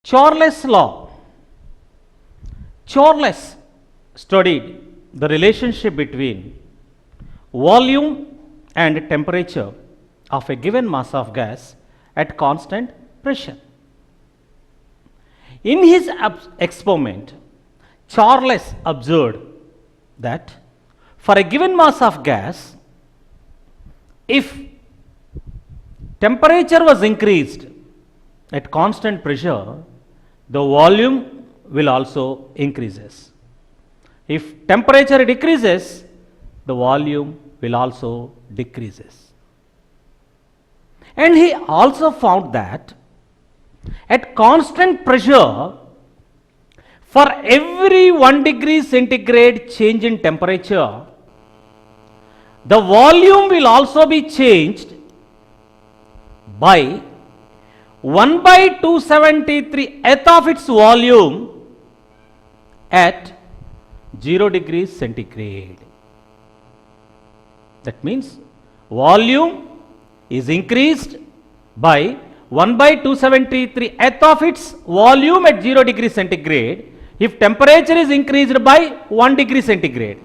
Charles law. Charles studied the relationship between volume and temperature of a given mass of gas at constant pressure. In his experiment, Charles observed that for a given mass of gas, if temperature was increased at constant pressure, the volume will also increases. If temperature decreases, the volume will also decreases. And he also found that at constant pressure, for every 1 degree centigrade change in temperature, the volume will also be changed by 1 by 273th of its volume at 0 degrees centigrade. That means volume is increased by 1 by 273th of its volume at 0 degree centigrade if temperature is increased by 1 degree centigrade,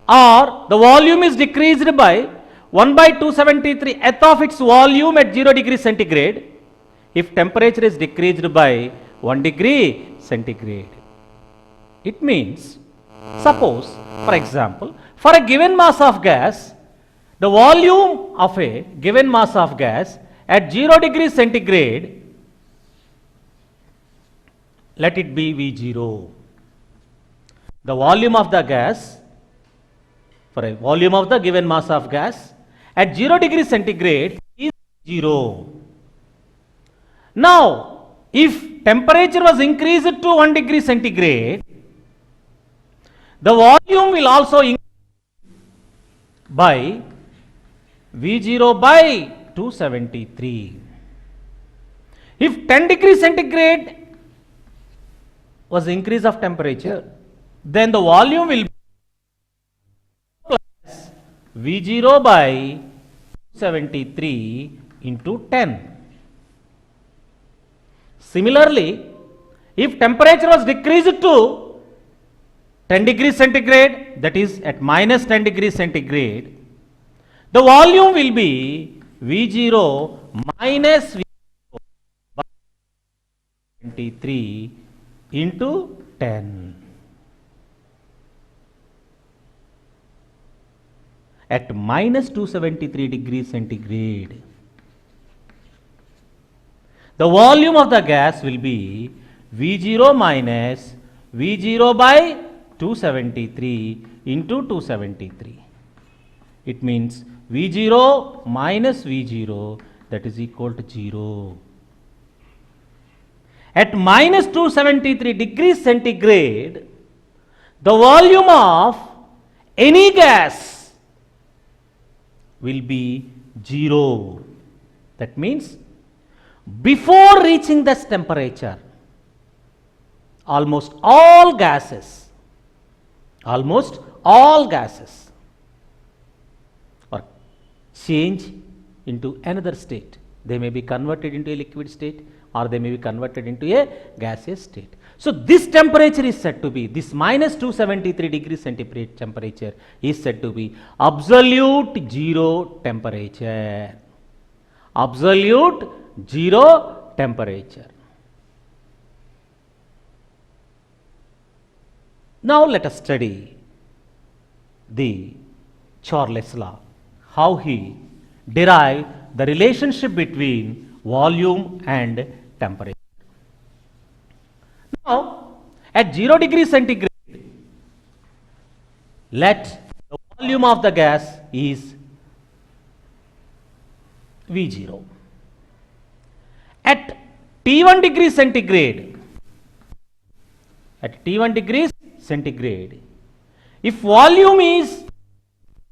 or the volume is decreased by 1 by 273th of its volume at 0 degree centigrade if temperature is decreased by 1 degree centigrade. It means, suppose, for example, for a given mass of gas, the volume of a given mass of gas at 0 degree centigrade, let it be V0. The volume of the gas, for a volume of the given mass of gas at 0 degree centigrade is 0. Now, if temperature was increased to 1 degree centigrade, the volume will also increase by V0 by 273. If 10 degree centigrade was increase of temperature, then the volume will be plus V0 by 273 into 10. Similarly, if temperature was decreased to 10 degrees centigrade, that is at minus 10 degrees centigrade, the volume will be V0 minus V0 by 23 into 10. At minus 273 degrees centigrade, the volume of the gas will be V0 minus V0 by 273 into 273. It means V0 minus V0, that is equal to 0. At minus 273 degrees centigrade, the volume of any gas will be 0. That means before reaching this temperature, almost all gases or change into another state. They may be converted into a liquid state or they may be converted into a gaseous state. So this temperature is said to be, this minus 273 degrees centigrade temperature is said to be absolute zero temperature. Absolute zero temperature. Now let us study the Charles law, how he derived the relationship between volume and temperature. Now, at 0 degree centigrade, let the volume of the gas is V0. At T1 degree centigrade, if volume is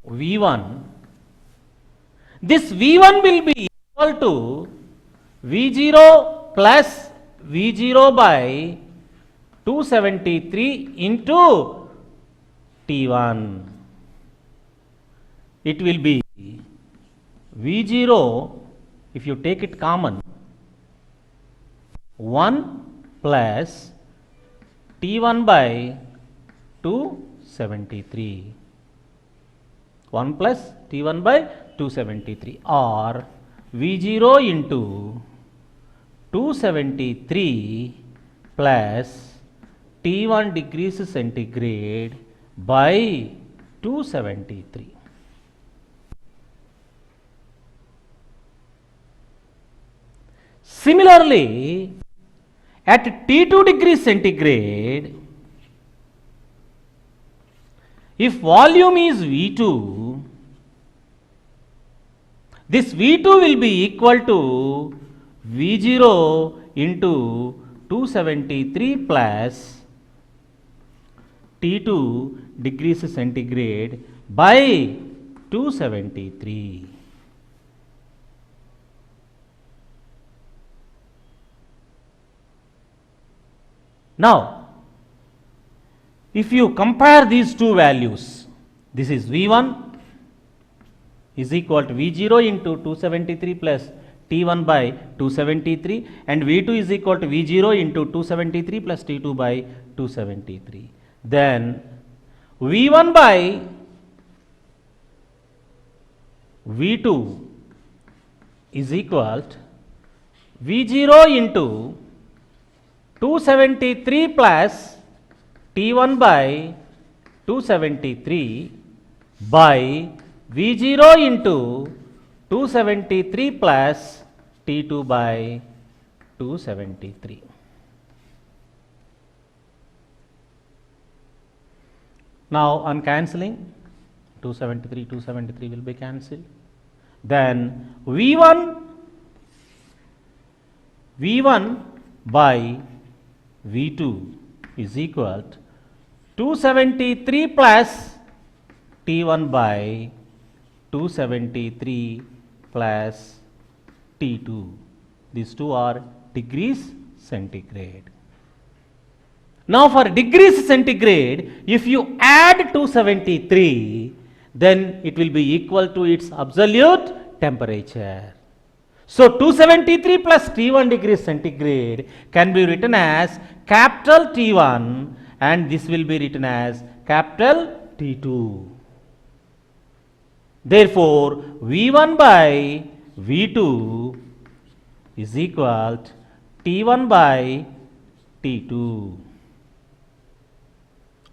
V1, this V1 will be equal to V0 plus V0 by 273 into T1. It will be V0, if you take it common, 1 plus T1 by 273. 1 plus T1 by 273, or V0 into 273 plus T1 degrees centigrade by 273. Similarly, at T2 degrees centigrade, if volume is V2, this V2 will be equal to V0 into 273 plus T2 degrees centigrade by 273. Now, if you compare these two values, this is V1 is equal to V0 into 273 plus T1 by 273, and V2 is equal to V0 into 273 plus T2 by 273. Then V1 by V2 is equal to V0 into 273 plus T1 by 273 by V0 into 273 plus T2 by 273. Now on cancelling, 273 will be cancelled. Then V1 by V2 is equal to 273 plus T1 by 273 plus T2. These two are degrees centigrade. Now for degrees centigrade, if you add 273, then it will be equal to its absolute temperature. So 273 plus T1 degrees centigrade can be written as capital T1, and this will be written as capital T2. Therefore, V1 by V2 is equal to T1 by T2,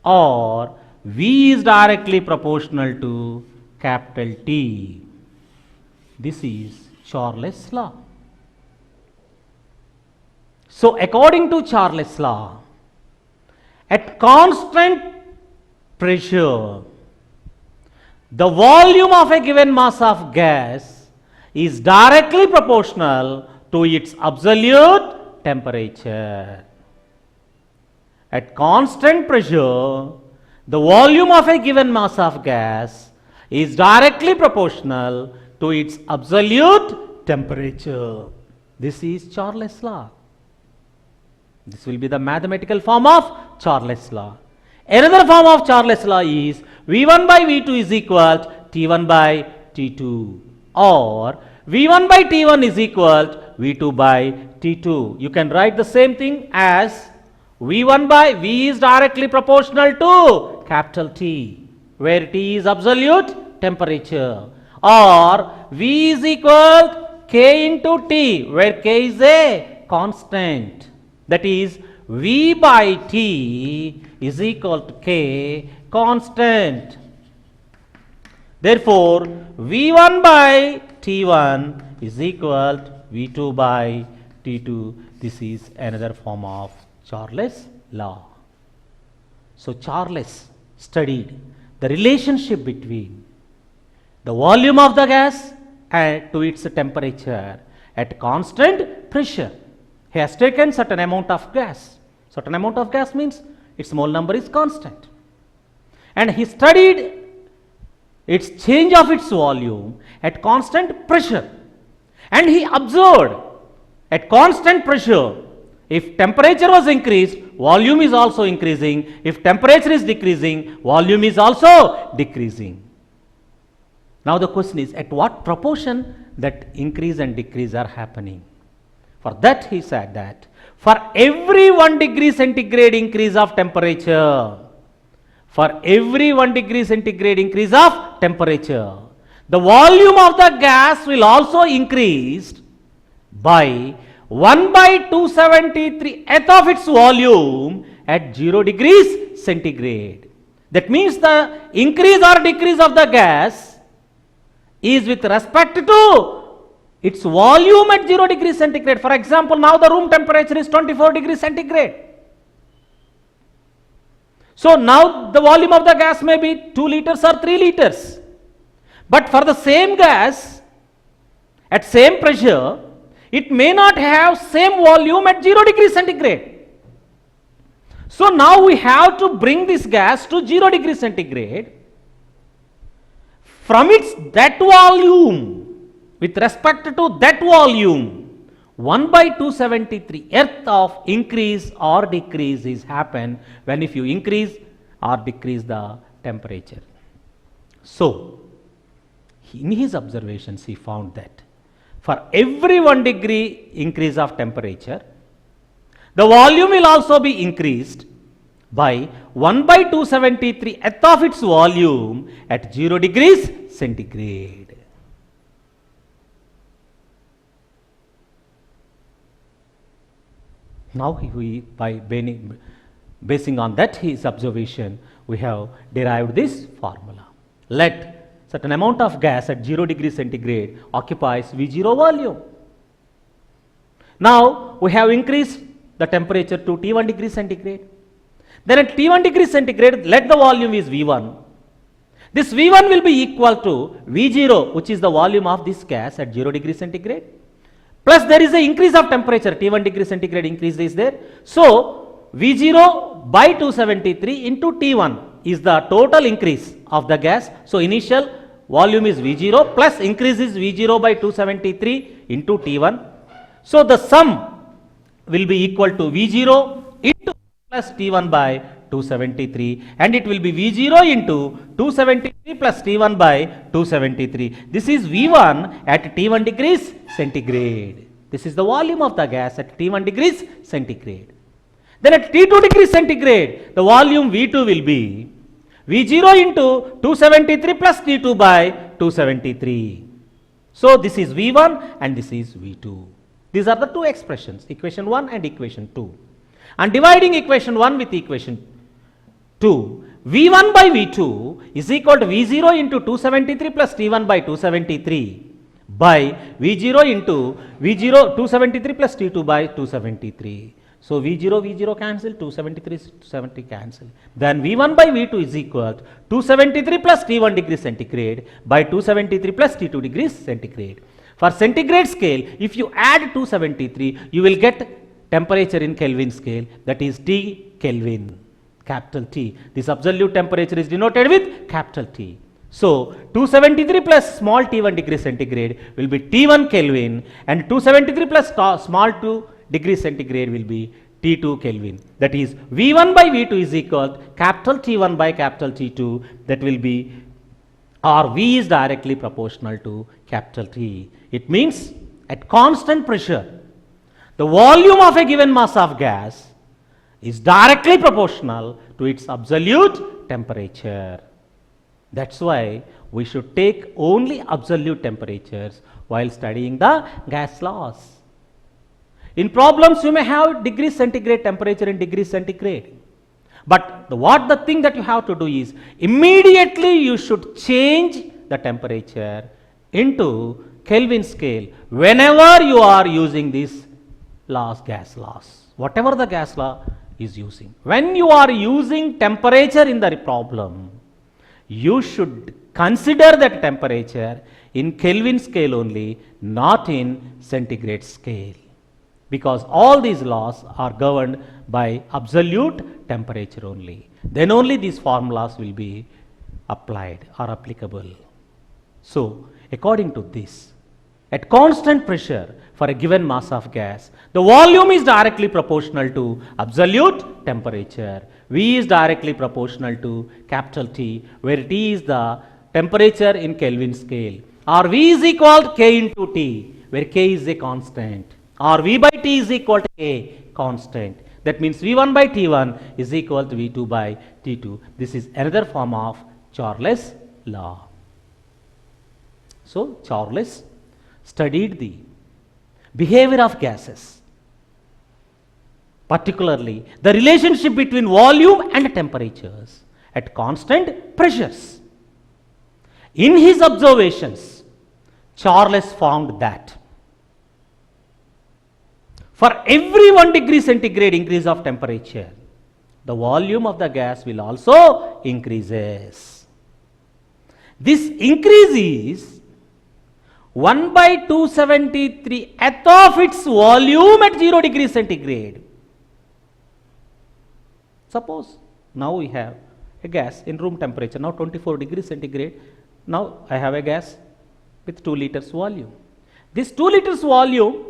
or V is directly proportional to capital T. This is Charles' law. So, according to Charles' law, at constant pressure, the volume of a given mass of gas is directly proportional to its absolute temperature. At constant pressure, the volume of a given mass of gas is directly proportional to its absolute temperature. This is Charles' law. This will be the mathematical form of Charles' law. Another form of Charles' law is V1 by V2 is equal to T1 by T2, or V1 by T1 is equal to V2 by T2. You can write the same thing as V1 by V is directly proportional to capital T, where T is absolute temperature, or V is equal to K into T, where K is a constant. That is, V by T is equal to K constant. Therefore, V1 by T1 is equal to V2 by T2. This is another form of Charles' law. So, Charles studied the relationship between the volume of the gas and to its temperature at constant pressure. He has taken certain amount of gas. Certain amount of gas means its mole number is constant. And he studied its change of its volume at constant pressure. And he observed at constant pressure, if temperature was increased, volume is also increasing. If temperature is decreasing, volume is also decreasing. Now the question is, at what proportion that increase and decrease are happening? For that he said that for every 1 degree centigrade increase of temperature, for every 1 degree centigrade increase of temperature, the volume of the gas will also increase by 1 by 273th of its volume at 0 degrees centigrade. That means the increase or decrease of the gas is with respect to its volume at 0 degrees centigrade. For example, now the room temperature is 24 degrees centigrade. So now the volume of the gas may be 2 liters or 3 liters. But for the same gas, at same pressure, it may not have same volume at 0 degrees centigrade. So now we have to bring this gas to 0 degrees centigrade. From its that volume, with respect to that volume, 1 by 273th of increase or decrease is happen when if you increase or decrease the temperature. So, in his observations he found that for every 1 degree increase of temperature, the volume will also be increased by 1 by 273th of its volume at 0 degrees centigrade. Now basing on that his observation, we have derived this formula. Let certain amount of gas at 0 degree centigrade occupies V0 volume. Now we have increased the temperature to T1 degree centigrade. Then at T1 degree centigrade, let the volume is V1. This V1 will be equal to V0, which is the volume of this gas at 0 degree centigrade. Plus there is an increase of temperature, T1 degree centigrade increase is there. So V0 by 273 into T1 is the total increase of the gas. So initial volume is V0 plus increase is V0 by 273 into T1. So the sum will be equal to V0 into plus T1 by 273, and it will be V0 into 273 plus T1 by 273. This is V1 at T1 degrees centigrade. This is the volume of the gas at T1 degrees centigrade. Then at T2 degrees centigrade, the volume V2 will be V0 into 273 plus T2 by 273. So this is V1 and this is V2. These are the two expressions, equation 1 and equation 2. And dividing equation 1 with equation 2, V1 by V2 is equal to V0 into 273 plus T1 by 273 by V0 into V0 273 plus T2 by 273. So V0 cancel, 273 270 cancel. Then V1 by V2 is equal to 273 plus T1 degree centigrade by 273 plus T2 degrees centigrade. For centigrade scale, if you add 273, you will get temperature in Kelvin scale, that is T Kelvin, capital T. This absolute temperature is denoted with capital T. So 273 plus small T1 degree centigrade will be T1 Kelvin, and 273 plus small 2 degree centigrade will be T2 Kelvin. That is V1 by V2 is equal to capital T1 by capital T2, that will be, or V is directly proportional to capital T. It means at constant pressure, the volume of a given mass of gas is directly proportional to its absolute temperature. That's why we should take only absolute temperatures while studying the gas laws. In problems, you may have degree centigrade temperature in degree centigrade. But what the thing that you have to do is, immediately you should change the temperature into Kelvin scale whenever you are using this laws, gas laws, whatever the gas law is using. When you are using temperature in the problem, you should consider that temperature in Kelvin scale only, not in centigrade scale, because all these laws are governed by absolute temperature only. Then only these formulas will be applied or applicable. So according to this, at constant pressure for a given mass of gas, the volume is directly proportional to absolute temperature. V is directly proportional to capital T, where T is the temperature in Kelvin scale, or V is equal to K into T, where K is a constant, or V by T is equal to a constant. That means V1 by T1 is equal to V2 by T2. This is another form of Charles' law. So, Charles studied the behavior of gases, particularly the relationship between volume and temperatures at constant pressures. In his observations, Charles found that for every 1 degree centigrade increase of temperature, the volume of the gas will also increases. This increase is 1 by 273th of its volume at 0 degree centigrade. Suppose now we have a gas in room temperature, now 24 degrees centigrade. Now I have a gas with 2 liters volume. This 2 liters volume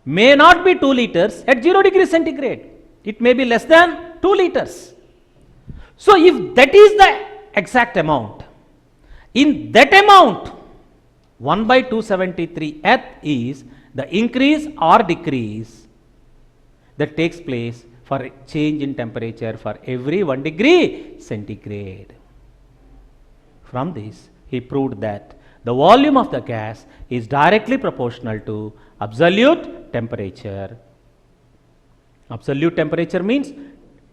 may not be 2 liters at 0 degree centigrade. It may be less than 2 liters. So if that is the exact amount, in that amount 1 by 273th is the increase or decrease that takes place for a change in temperature for every 1 degree centigrade. From this, he proved that the volume of the gas is directly proportional to absolute temperature. Absolute temperature means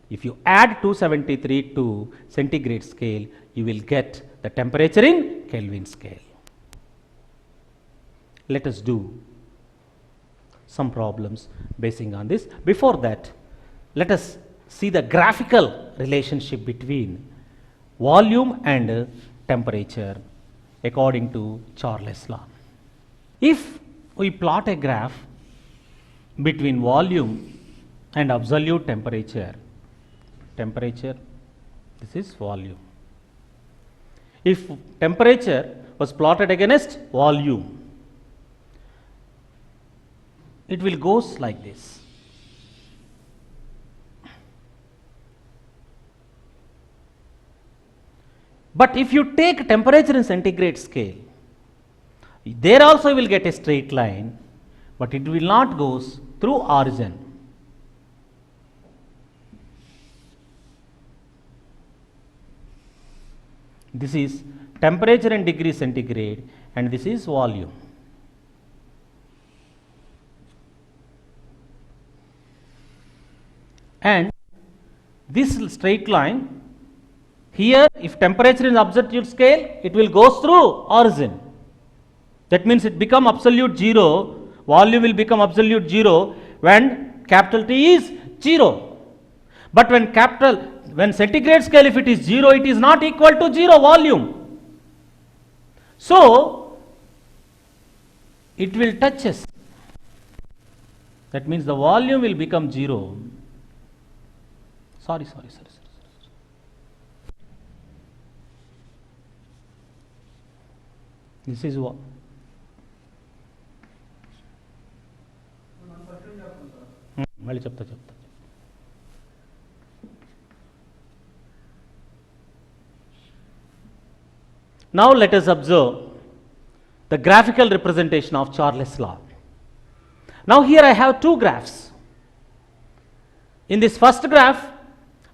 if you add 273 to centigrade scale, you will get the temperature in Kelvin scale. Let us do some problems basing on this. Before that, let us see the graphical relationship between volume and temperature according to Charles' law. If we plot a graph between volume and absolute temperature, this is volume. If temperature was plotted against volume, it will goes like this. But if you take temperature in centigrade scale, there also you will get a straight line, but it will not goes through origin. This is temperature in degree centigrade and this is volume. And this straight line here, if temperature is absolute scale, it will go through origin. That means it become absolute 0, volume will become absolute 0 when capital T is 0. But when centigrade scale, if it is 0, it is not equal to 0 volume. So, it will touch us. That means the volume will become 0. Sorry. This is what. మళ్ళీ చెప్తా. Now let us observe the graphical representation of Charles' law. Now here I have two graphs. In this first graph,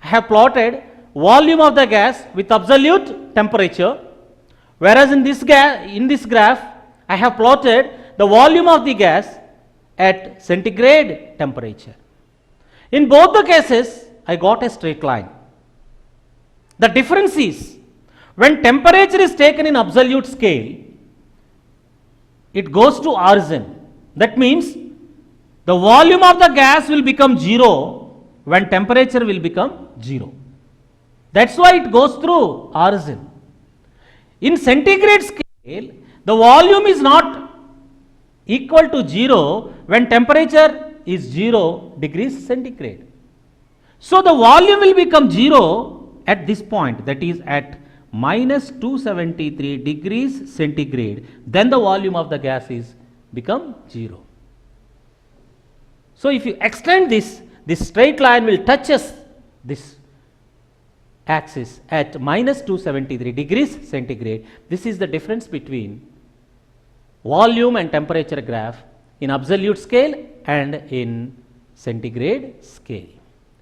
I have plotted volume of the gas with absolute temperature, whereas in this graph, I have plotted the volume of the gas at centigrade temperature. In both the cases, I got a straight line. The difference is, when temperature is taken in absolute scale, it goes to origin. That means the volume of the gas will become 0 when temperature will become 0. That's why it goes through origin. In centigrade scale, the volume is not equal to 0 when temperature is 0 degrees centigrade. So the volume will become 0 at this point, that is at minus 273 degrees centigrade. Then the volume of the gas is become 0. So if you extend this straight line will touch us this axis at minus 273 degrees centigrade. This is the difference between volume and temperature graph in absolute scale and in centigrade scale.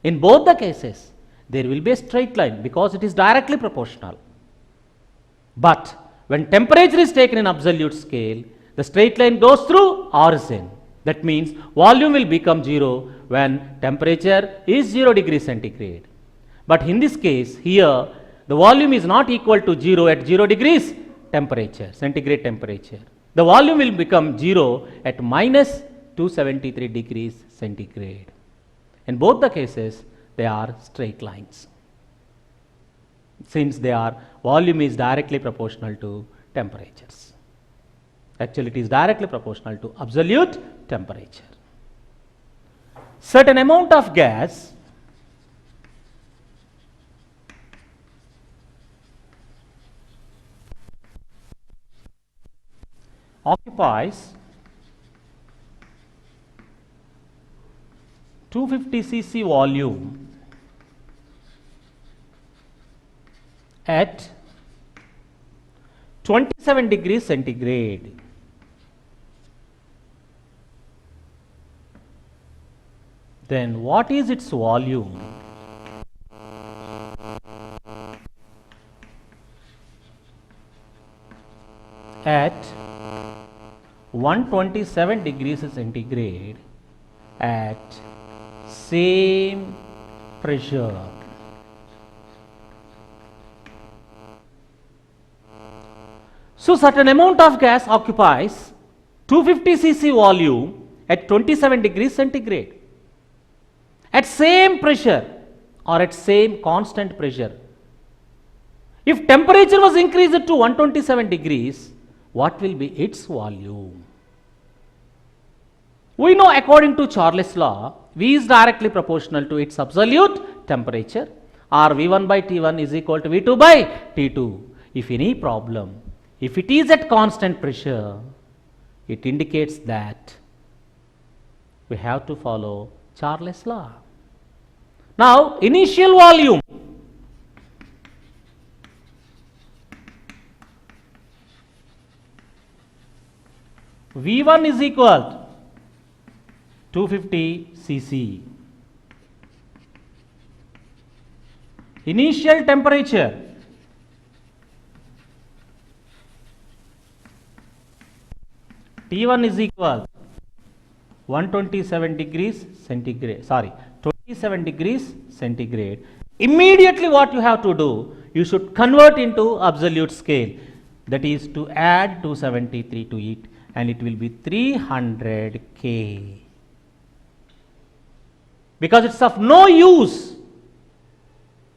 In both the cases, there will be a straight line because it is directly proportional. But when temperature is taken in absolute scale, the straight line goes through origin. That means volume will become 0 when temperature is 0 degree centigrade. But in this case, here the volume is not equal to 0 at 0 degrees temperature, centigrade temperature. The volume will become 0 at minus 273 degrees centigrade. In both the cases, they are straight lines, since volume is directly proportional to temperatures. Actually, it is directly proportional to absolute temperature. Certain amount of gas occupies 250 cc volume at 27 degrees centigrade. Then what is its volume? At 127 degrees centigrade at same pressure. So certain amount of gas occupies 250 cc volume at 27 degrees centigrade at same pressure or at same constant pressure. If temperature was increased to 127 degrees, what will be its volume? We know according to Charles' law, V is directly proportional to its absolute temperature, or V1 by T1 is equal to V2 by T2. If any problem, if it is at constant pressure, it indicates that we have to follow Charles' law. Now, initial volume. V1 is equal to 250 cc. Initial temperature T1 is equal 127 degrees centigrade, 27 degrees centigrade. Immediately what you have to do, you should convert into absolute scale, that is to add 273 to it, and it will be 300 K. Because it's of no use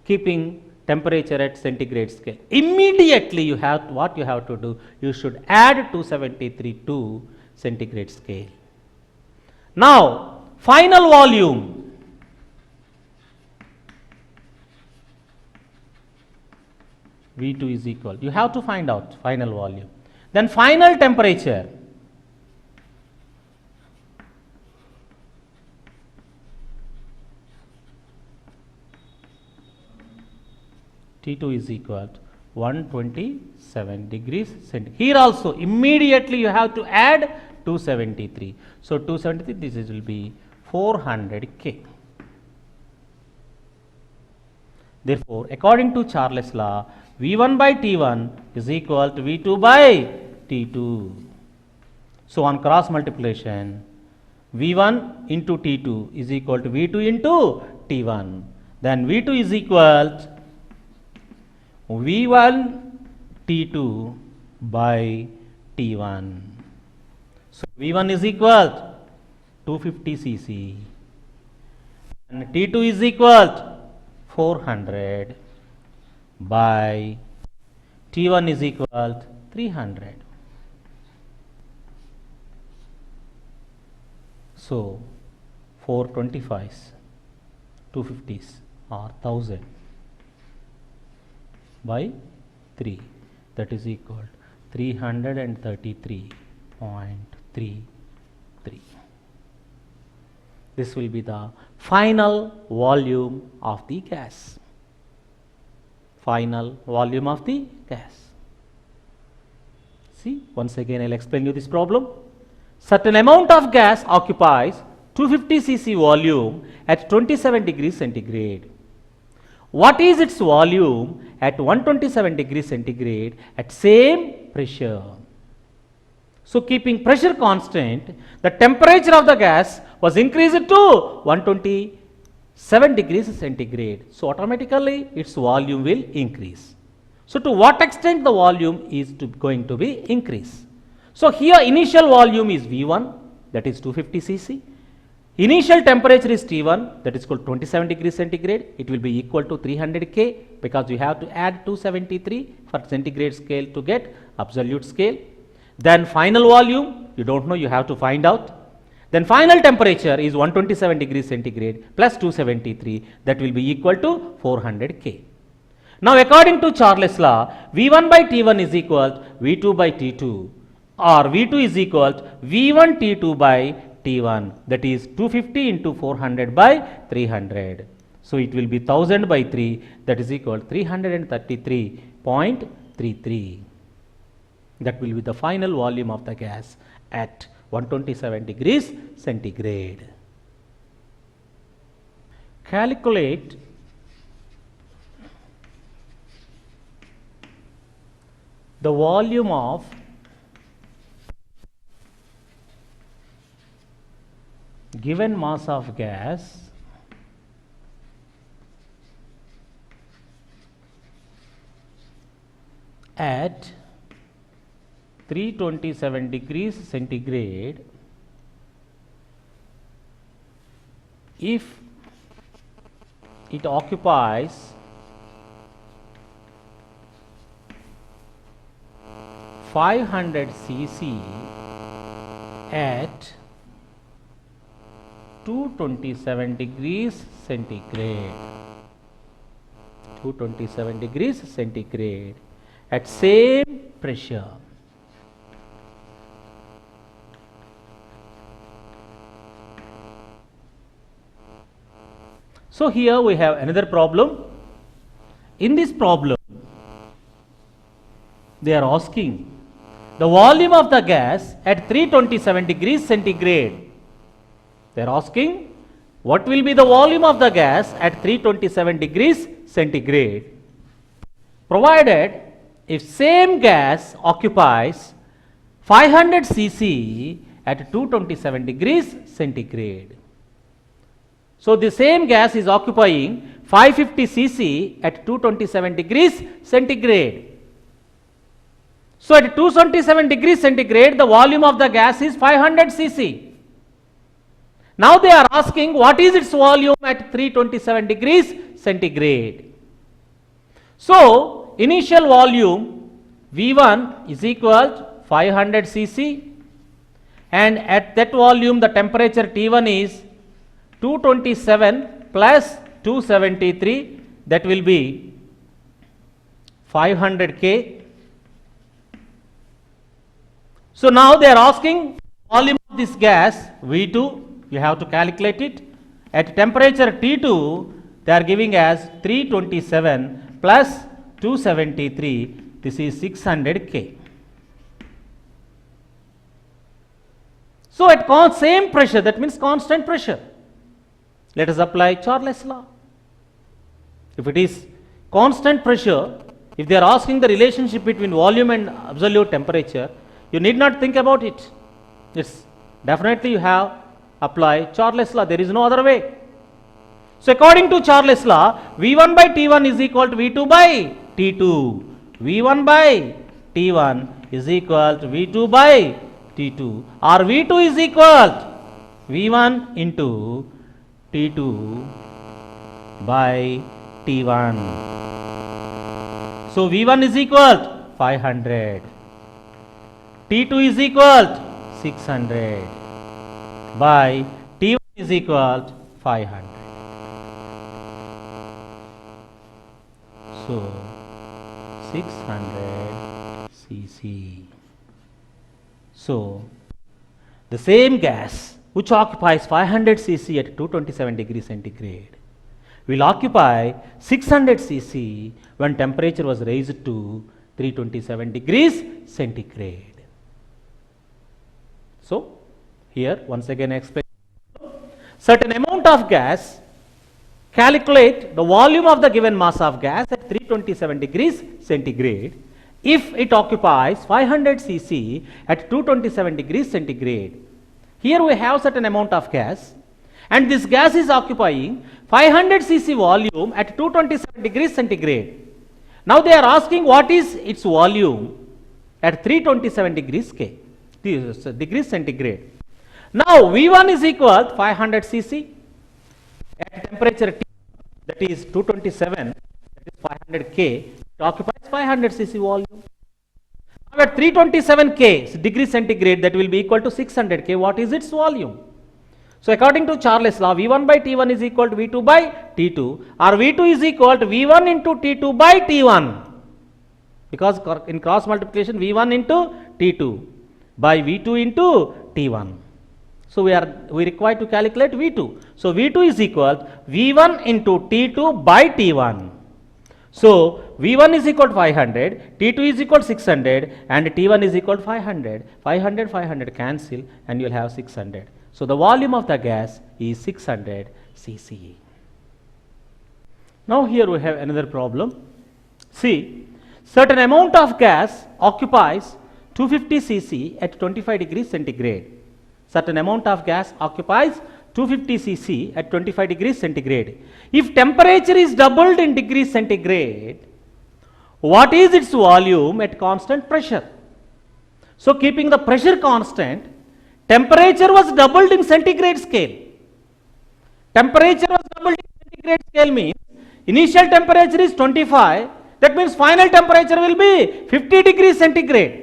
keeping temperature at centigrade scale. Immediately what you have to do, you should add 273 to centigrade scale. Now, final volume. V2 is equal. You have to find out final volume. Then final temperature. T2 is equal to 127 degrees centigrade. Here also immediately you have to add 273. So 273, this will be 400 K. Therefore, according to Charles' law, V1 by T1 is equal to V2 by T2. So on cross multiplication, V1 into T2 is equal to V2 into T1. Then V2 is equal to V1 T2 by T1. So V1 is equal to 250 cc and T2 is equal to 400 by T1 is equal to 300. So 425s, 250s or 1000 by 3, that is equal to 333.33. This will be the final volume of the gas. Final volume of the gas. See, once again I will explain you this problem. Certain amount of gas occupies 250 cc volume at 27 degrees centigrade. What is its volume at 127 degrees centigrade at same pressure? So keeping pressure constant, the temperature of the gas was increased to 127 degrees centigrade. So automatically its volume will increase. So to what extent the volume is going to be increased? So here initial volume is V1, that is 250 cc. Initial temperature is T1, that is called 27 degrees centigrade. It will be equal to 300 K because you have to add 273 for centigrade scale to get absolute scale. Then final volume, you don't know, you have to find out. Then final temperature is 127 degrees centigrade plus 273, that will be equal to 400 K. Now according to Charles' law, V1 by T1 is equal to V2 by T2, or V2 is equal to V1 T2 by T1, that is 250 into 400 by 300. So it will be 1000 by 3, that is equal to 333.33. That will be the final volume of the gas at 127 degrees centigrade. Calculate the volume of given mass of gas at 327 degrees centigrade if it occupies 500 cc at 227 degrees centigrade. 227 degrees centigrade at same pressure. So here we have another problem. In this problem, they are asking the volume of the gas at 327 degrees centigrade. They are asking what will be the volume of the gas at 327 degrees centigrade, provided if same gas occupies 500 cc at 227 degrees centigrade. So the same gas is occupying 550 cc at 227 degrees centigrade. So at 227 degrees centigrade, the volume of the gas is 500 cc. Now they are asking what is its volume at 327 degrees centigrade. So initial volume V1 is equal to 500 cc, and at that volume the temperature T1 is 227 plus 273, that will be 500 K. So now they are asking volume of this gas V2, you have to calculate it. At temperature T2, they are giving as 327 plus 273, this is 600 K. So at same pressure, that means constant pressure. Let us apply Charles' law. If it is constant pressure, if they are asking the relationship between volume and absolute temperature, you need not think about it. It's definitely you have apply Charles' law. There is no other way. So according to Charles' law, V1 by T1 is equal to V2 by T2. V1 by T1 is equal to V2 by T2, or V2 is equal to V1 into T2 by T1. So V1 is equal to 500, T2 is equal to 600 by T1 is equal to 500. So 600 cc. So the same gas which occupies 500 cc at 227 degrees centigrade will occupy 600 cc when temperature was raised to 327 degrees centigrade. So here once again I explain. certain amount of gas, calculate the volume of the given mass of gas at 327 degrees centigrade if it occupies 500 cc at 227 degrees centigrade. Here we have certain amount of gas and this gas is occupying 500 cc volume at 227 degrees centigrade. Now they are asking what is its volume at 327 degrees centigrade. Now V1 is equal to 500 cc at temperature T, that is 227, that is 500 K, it occupies 500 cc volume. Now at 327 K degree centigrade, that will be equal to 600 K. What is its volume? So according to Charles' law, V1 by T1 is equal to V2 by T2, or V2 is equal to V1 into T2 by T1, because in cross multiplication V1 into T2 by V2 into T1. So we require to calculate V2. So V2 is equal to V1 into T2 by T1. So V1 is equal to 500, T2 is equal to 600, and T1 is equal to 500. 500 cancel and you will have 600. So the volume of the gas is 600 cc. Now here we have another problem. See, certain amount of gas occupies 250 cc at 25 degrees centigrade. Certain amount of gas occupies 250 cc at 25 degrees centigrade. If temperature is doubled in degrees centigrade, what is its volume at constant pressure? So keeping the pressure constant, temperature was doubled in centigrade scale. Temperature was doubled in centigrade scale means initial temperature is 25, that means final temperature will be 50 degrees centigrade.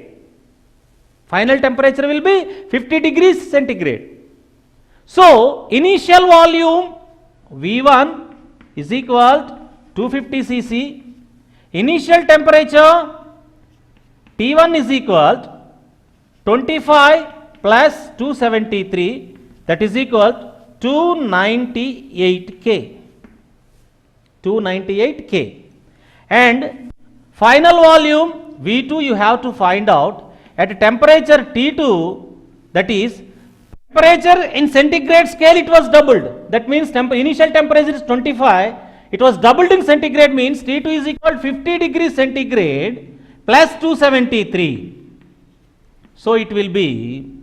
Final temperature will be 50 degrees centigrade. So initial volume V1 is equal to 250 cc. Initial temperature T1 is equal to 25 plus 273, that is equal to 298 K. 298 K. And final volume V2 you have to find out at temperature T2, that is temperature in centigrade scale, it was doubled. That means initial temperature is 25, it was doubled in centigrade means T2 is equal to 50 degrees centigrade plus 273. So it will be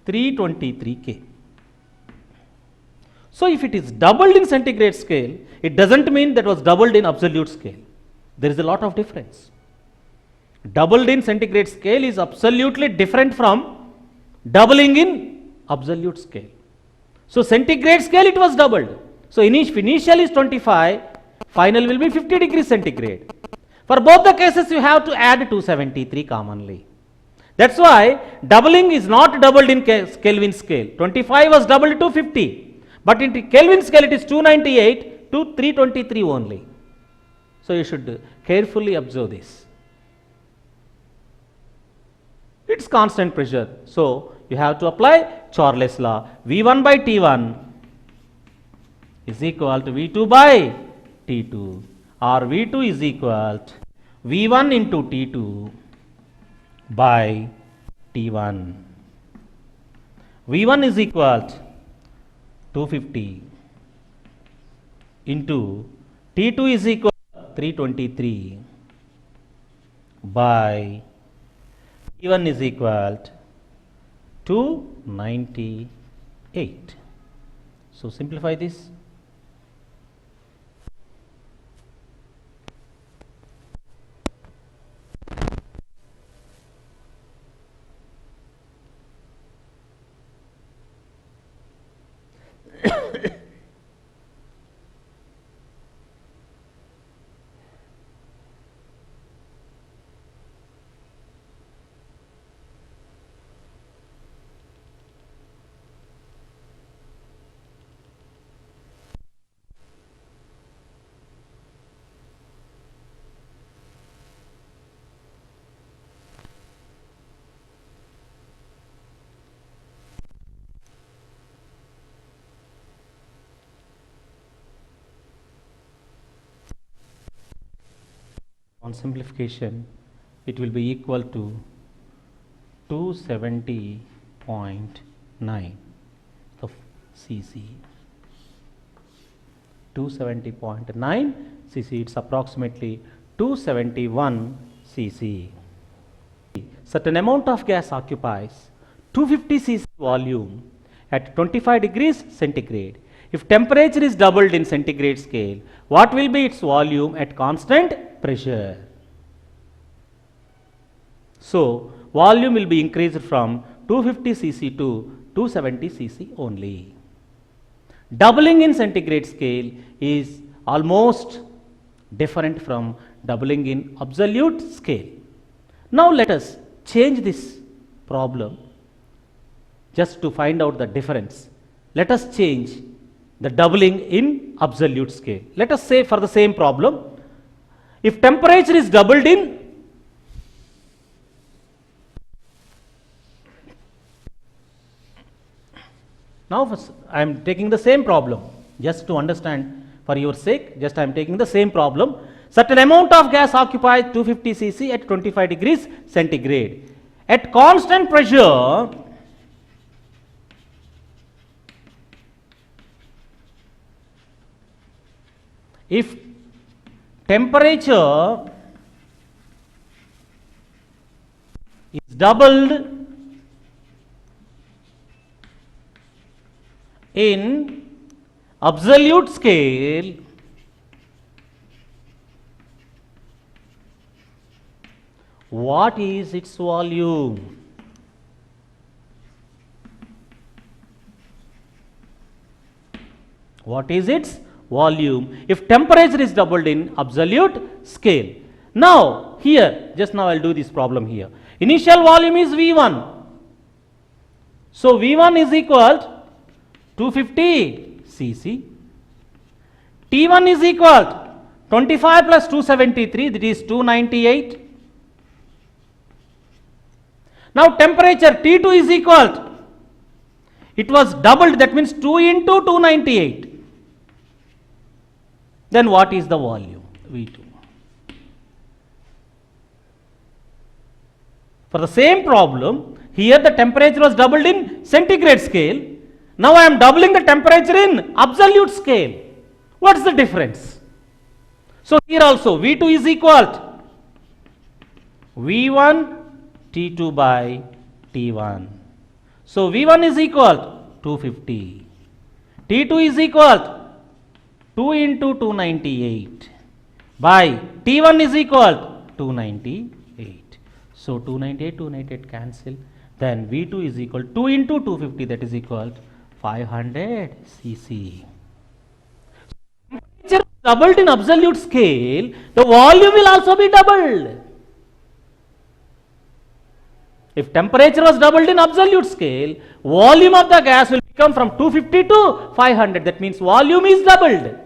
323 K. So if it is doubled in centigrade scale, it doesn't mean that was doubled in absolute scale. There is a lot of difference. Doubled in centigrade scale is absolutely different from doubling in absolute scale. So centigrade scale it was doubled. So initial is 25, final will be 50 degrees centigrade. For both the cases you have to add 273 commonly. That's why doubling is not doubled in Kelvin scale. 25 was doubled to 50, but in Kelvin scale it is 298 to 323 only. So you should carefully observe this. It's constant pressure. So you have to apply Charles' law. V1 by T1 is equal to V2 by T2, or V2 is equal to V1 into T2 by T1. V1 is equal to 250 into T2 is equal to 323 by T1 is equal to 298. So simplify this. On simplification, it will be equal to 270.9 of cc. 270.9 cc, it's approximately 271 cc. Certain amount of gas occupies 250 cc volume at 25 degrees centigrade. If temperature is doubled in centigrade scale, what will be its volume at constant pressure? So, volume will be increased from 250 cc to 270 cc only. Doubling in centigrade scale is almost different from doubling in absolute scale. Now, let us change this problem just to find out the difference. Let us change the doubling in absolute scale. Let us say for the same problem, if temperature is doubled in now I am taking the same problem just to understand for your sake, just I am taking the same problem. Certain amount of gas occupies 250 cc at 25 degrees centigrade. At constant pressure, if temperature is doubled in absolute scale, what is its volume? What is its volume if temperature is doubled in absolute scale? Now, here, just now I will do this problem here. Initial volume is V1. So, V1 is equal to 250 cc. T1 is equal to 25 plus 273, that is 298. Now temperature T2 is equal to, it was doubled, that means 2 into 298. Then what is the volume? V2. For the same problem, here the temperature was doubled in centigrade scale. Now I am doubling the temperature in absolute scale. What is the difference? So here also V2 is equal to V1 T2 by T1. So V1 is equal to 250. T2 is equal to 2 into 298 by T1 is equal to 298. So 298 cancel. Then V2 is equal to 2 into 250, that is equal to 500 cc. Temperature doubled in absolute scale, the volume will also be doubled. If temperature was doubled in absolute scale, volume of the gas will become from 250 to 500. That means volume is doubled.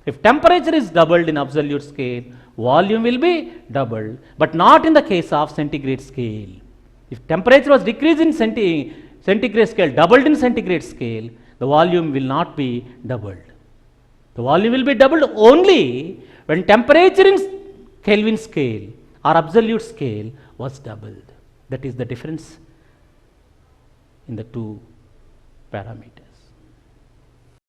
If temperature is doubled in absolute scale, volume will be doubled, but not in the case of centigrade scale. If temperature was decreased in centigrade scale, doubled in centigrade scale, the volume will not be doubled. The volume will be doubled only when temperature in Kelvin scale or absolute scale was doubled. That is the difference in the two parameters.